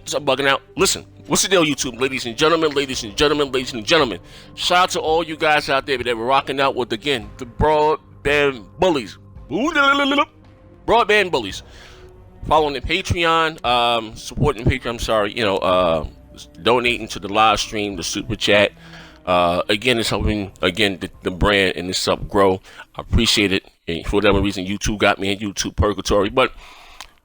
Stop bugging out. Listen, what's the deal, YouTube, ladies and gentlemen, ladies and gentlemen, ladies and gentlemen. Shout out to all you guys out there that were rocking out with, again, the broadband bullies. Broadband bullies. Following the Patreon, supporting the Patreon, I'm sorry, donating to the live stream, the super chat. Again, it's helping, the brand and this up grow. I appreciate it. And for whatever reason, YouTube got me in YouTube purgatory, but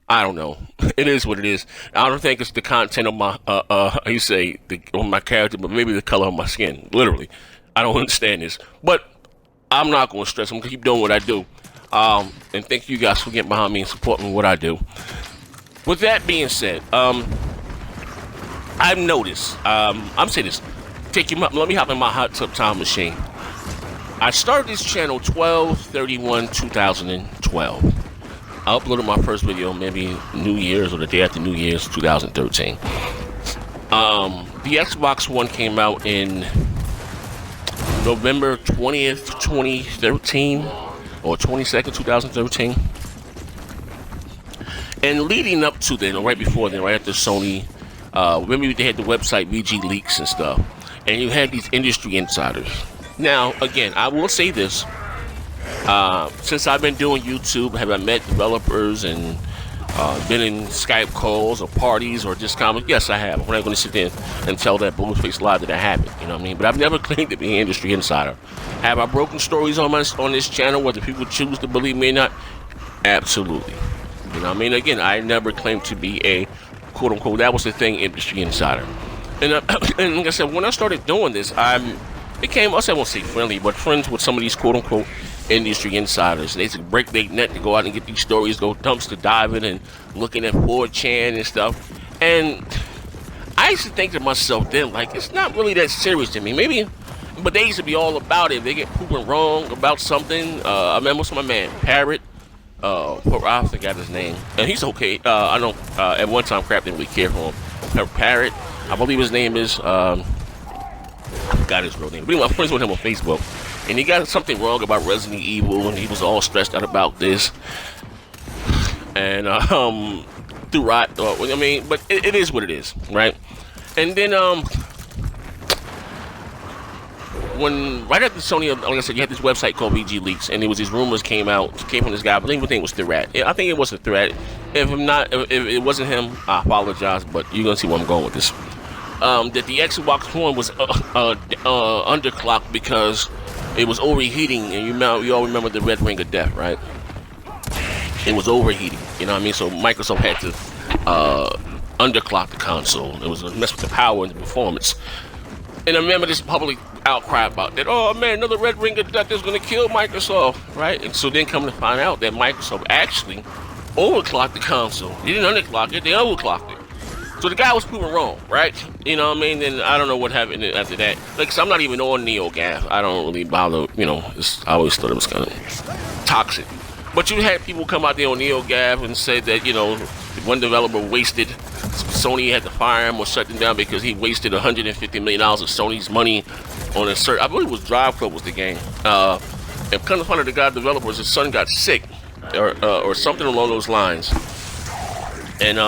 I don't know. It is what it is. I don't think it's the content of my, on my character, but maybe the color of my skin. Literally. I don't understand this. But I'm not going to stress. I'm going to keep doing what I do. And thank you guys for getting behind me and supporting what I do. With that being said, I've noticed, I'm saying this, let me hop in my hot tub time machine. I started this channel 12/31/2012. I uploaded my first video maybe New Year's or the day after New Year's 2013. The Xbox One came out in November 20th, 2013 or 22nd, 2013. And leading up to then, or right before then, right after Sony, remember they had the website VG Leaks and stuff, and you had these industry insiders. Now, again, I will say this. Since I've been doing YouTube, have I met developers and been in Skype calls or parties or just comments? Yes, I have. I'm not going to sit there and tell that blue-faced lie that I haven't. You know what I mean? But I've never claimed to be an industry insider. Have I broken stories on this channel, whether people choose to believe me or not? Absolutely. You know what I mean? Again, I never claimed to be a quote-unquote, that was the thing, industry insider. And like I said, when I started doing this, I became, I won't say friendly, but friends with some of these quote-unquote industry insiders. They used to break their net to go out and get these stories, go dumpster diving and looking at 4chan and stuff. And I used to think to myself then, like, it's not really that serious to me. Maybe, but they used to be all about it. They get proven wrong about something. I remember my man, Parrot. I forgot his name. And he's okay. I know at one time Crap didn't really care for him. Parrot, I believe his name is, I forgot his real name. But anyway, I'm friends with him on Facebook. And he got something wrong about Resident Evil, and he was all stressed out about this. And, but it is what it is, right? And then, right after Sony, like I said, you had this website called VG Leaks, and there was these rumors came from this guy. I believe his name was Threat. I think it was a Threat. If it wasn't him, I apologize, but you're gonna see where I'm going with this. That the Xbox One was underclocked because it was overheating, and you all remember the red ring of death, right? It was overheating, you know what I mean? So Microsoft had to underclock the console. It was a mess with the power and the performance. And I remember this public outcry about that. Oh man, another red ring of death is going to kill Microsoft, right? And so then come to find out that Microsoft actually overclocked the console. They didn't underclock it, they overclocked it. So the guy was proven wrong, right? You know what I mean? And I don't know what happened after that. Like, cause I'm not even on Neogaf. I don't really bother, I always thought it was kind of toxic. But you had people come out there on Neogaf and say that, one developer wasted, Sony had to fire him or shut him down because he wasted $150 million of Sony's money on a certain, I believe it was Drive Club was the game. And kind of funny, the guy developers, his son got sick or something along those lines. And,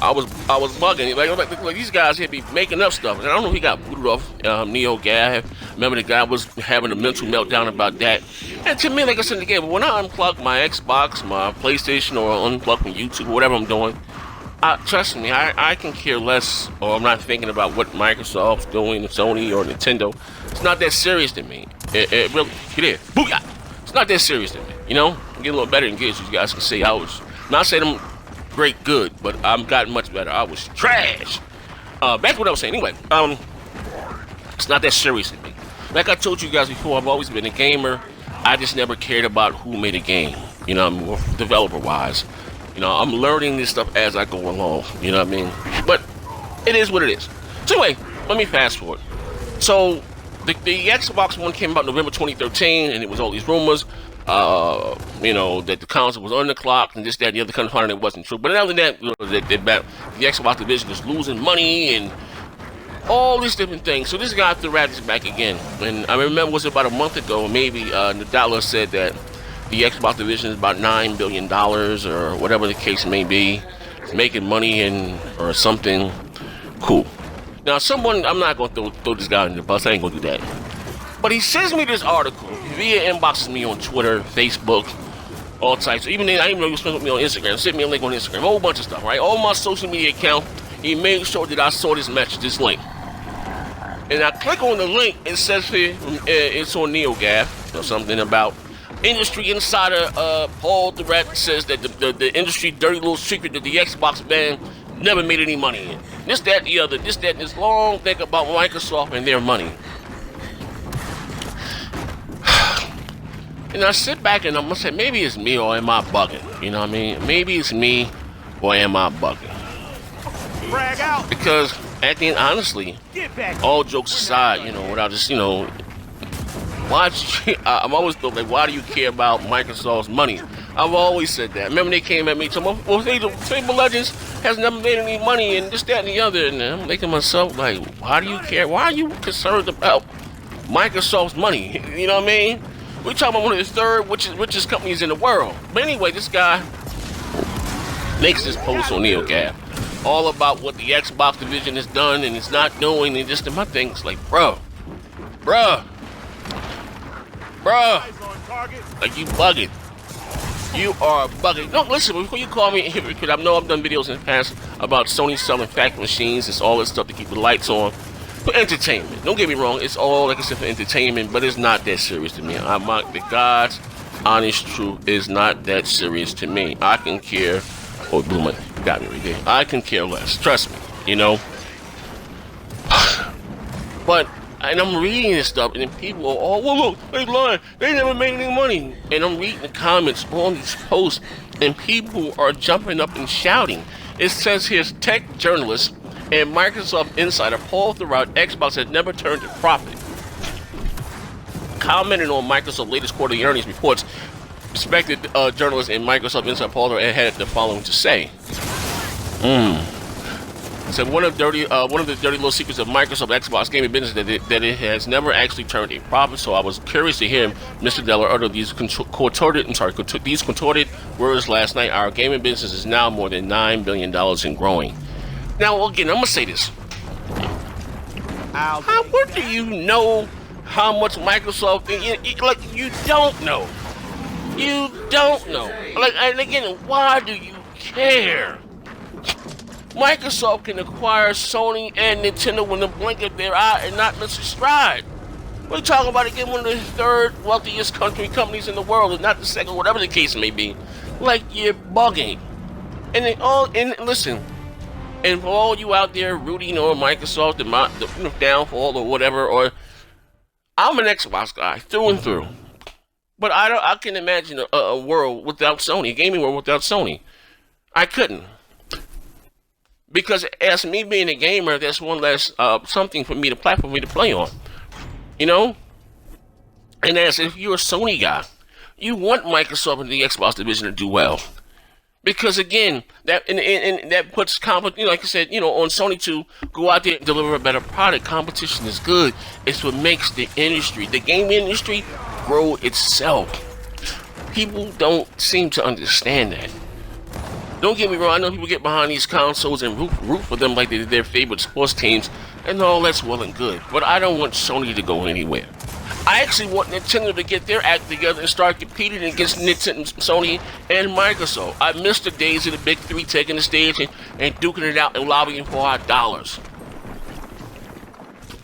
I was bugging. Like these guys here be making up stuff. And I don't know if he got booted off Neogaf. Remember the guy was having a mental meltdown about that. And to me, like I said again, when I unplug my Xbox, my PlayStation, or unplug from YouTube, or whatever I'm doing, trust me, I can care less, or I'm not thinking about what Microsoft's doing, Sony or Nintendo. It's not that serious to me. It really, get in, booyah! It's not that serious to me, I'm getting a little better than kids. You guys can say I was, not saying I'm great good, but I've gotten much better. I was trash. Back to what I was saying. Anyway, it's not that serious to me. Like I told you guys before, I've always been a gamer. I just never cared about who made a game, developer-wise. I'm learning this stuff as I go along, you know what I mean? But it is what it is. So anyway, let me fast forward. So the Xbox One came out November 2013, and it was all these rumors, that the console was underclocked and this, that, and the other kind of part, and it wasn't true. But other than that, the Xbox division is losing money and all these different things. So this guy Threat is back again. And I remember it was about a month ago, maybe, Nadala said that the Xbox division is about $9 billion or whatever the case may be. is making money or something. Cool. Now, I'm not going to throw this guy in the bus. I ain't going to do that. But he sends me this article via inboxes me on Twitter, Facebook, all types. Even then, I didn't know he was with me on Instagram. Sent me a link on Instagram, a whole bunch of stuff, right? All my social media accounts, he made sure that I saw this message, this link. And I click on the link, it says here, it's on Neogaf, or something about industry insider Paul Durrett says that the industry dirty little secret that the Xbox ban never made any money in. This, that, the other, this long thing about Microsoft and their money. And I sit back and I'm gonna say, maybe it's me or am I bugging? You know what I mean? Maybe it's me or am I bugging? Brag out. Because at the end, honestly, all jokes aside, you know, without just, you know, I'm always thought, like, why do you care about Microsoft's money? I've always said that. Remember they came at me, told me, well, Fable Legends has never made any money and this, that, and the other. And I'm thinking to myself, like, why do you care? Why are you concerned about Microsoft's money? You know what I mean? We're talking about one of the third richest companies in the world. But anyway, this guy makes this post on Neogaf all about what the Xbox division has done and it's not doing, and just my thing is like, bruh, like you bugging. You are bugging. No, listen, before you call me a hypocrite, I know I've done videos in the past about Sony selling fax machines. It's all this stuff to keep the lights on. For entertainment. Don't get me wrong, it's all, like I said, for entertainment, but it's not that serious to me. The God's honest truth is not that serious to me. I can care. Oh, blew my, got me right there. I can care less. Trust me, you know. But, and I'm reading this stuff, and then people are, oh, well, look, they lying. They never made any money. And I'm reading the comments on these posts, and people are jumping up and shouting. It says here's tech journalist and Microsoft insider Paul throughout Xbox has never turned a profit. Commenting on Microsoft's latest quarterly earnings reports, respected journalist and Microsoft insider Paul had the following to say. So one of the dirty little secrets of Microsoft Xbox gaming business that it has never actually turned a profit. So I was curious to hear Mr. Deller utter these contorted words last night. Our gaming business is now more than $9 billion and growing. Now, again, I'm going to say this. What do you know how much Microsoft... Like, you don't know. You don't know. Like, and again, why do you care? Microsoft can acquire Sony and Nintendo in the blink of their eye and not miss a stride. We're talking about, again, one of the third wealthiest companies in the world, and not the second, whatever the case may be. Like, you're bugging. And listen... And for all you out there rooting on Microsoft, the downfall or whatever, or I'm an Xbox guy through and through, but I can imagine a world without Sony, a gaming world without Sony. I couldn't, because as me being a gamer, that's one less something for me to platform me to play on, you know. And as if you're a Sony guy, you want Microsoft and the Xbox division to do well. Because again, that and that puts competition, like I said, on Sony to go out there and deliver a better product. Competition is good. It's what makes the industry, the game industry, grow itself. People don't seem to understand that. Don't get me wrong. I know people get behind these consoles and root for them like they're their favorite sports teams, and all that's well and good. But I don't want Sony to go anywhere. I actually want Nintendo to get their act together and start competing against Nintendo, Sony, and Microsoft. I miss the days of the big three taking the stage and duking it out and lobbying for our dollars.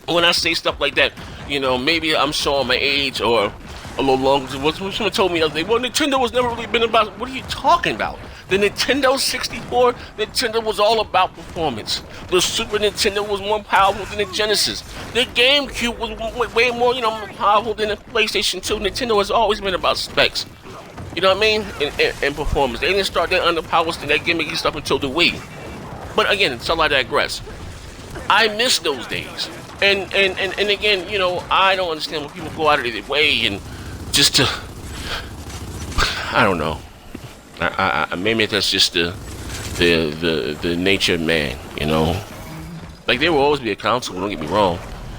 When I say stuff like that, maybe I'm showing my age or a little longer. Someone told me the other day, well, Nintendo has never really been about... What are you talking about? The Nintendo 64, Nintendo was all about performance. The Super Nintendo was more powerful than the Genesis. The GameCube was way more, more powerful than the PlayStation 2. Nintendo has always been about specs. You know what I mean? And performance. They didn't start their underpowered and that gimmicky stuff until the Wii. But again, until I digress. I miss those days. And again, I don't understand when people go out of their way and just to... I don't know. Maybe that's just the nature of man, Like, there will always be a console, don't get me wrong.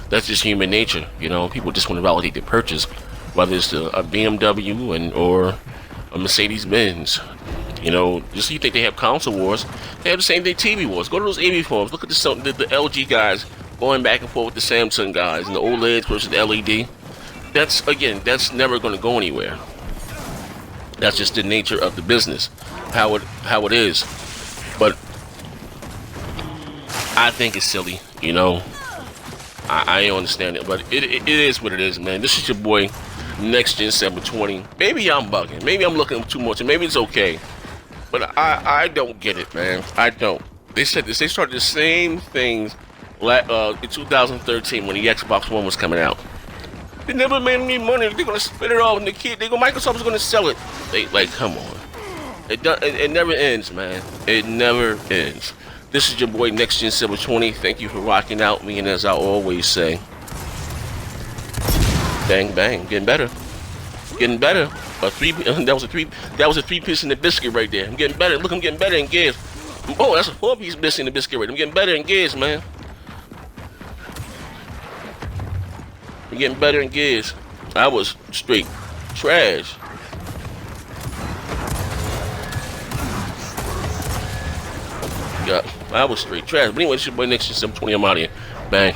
That's just human nature, People just want to validate their purchase, whether it's a BMW or a Mercedes-Benz. You know, just so you think they have console wars, they have the same thing, TV wars. Go to those AV forums. Look at the LG guys going back and forth with the Samsung guys and the OLED versus the LED. That's never going to go anywhere. That's just the nature of the business, how it is. But I think it's silly, you know. I don't understand it, but it is what it is, man. This is your boy, Next Gen 720. Maybe I'm bugging. Maybe I'm looking too much, and maybe it's okay. But I don't get it, man. I don't. They said this. They started the same things in 2013 when the Xbox One was coming out. They never made any money. They're gonna spit it all in the kid. Microsoft is gonna sell it. Like, come on. It never ends, man. It never ends. This is your boy Next Gen 720. Thank you for rocking out me, and as I always say, bang bang, getting better, getting better. That was a 3-piece in the biscuit right there. I'm getting better. Look, I'm getting better in gears. Oh, that's a 4-piece biscuit in the biscuit right there. I'm getting better in gears, man. I'm getting better in gears. I was straight trash. Yeah, I was straight trash. But anyway, this is your boy Next Gen 720. I'm out of here. Bang.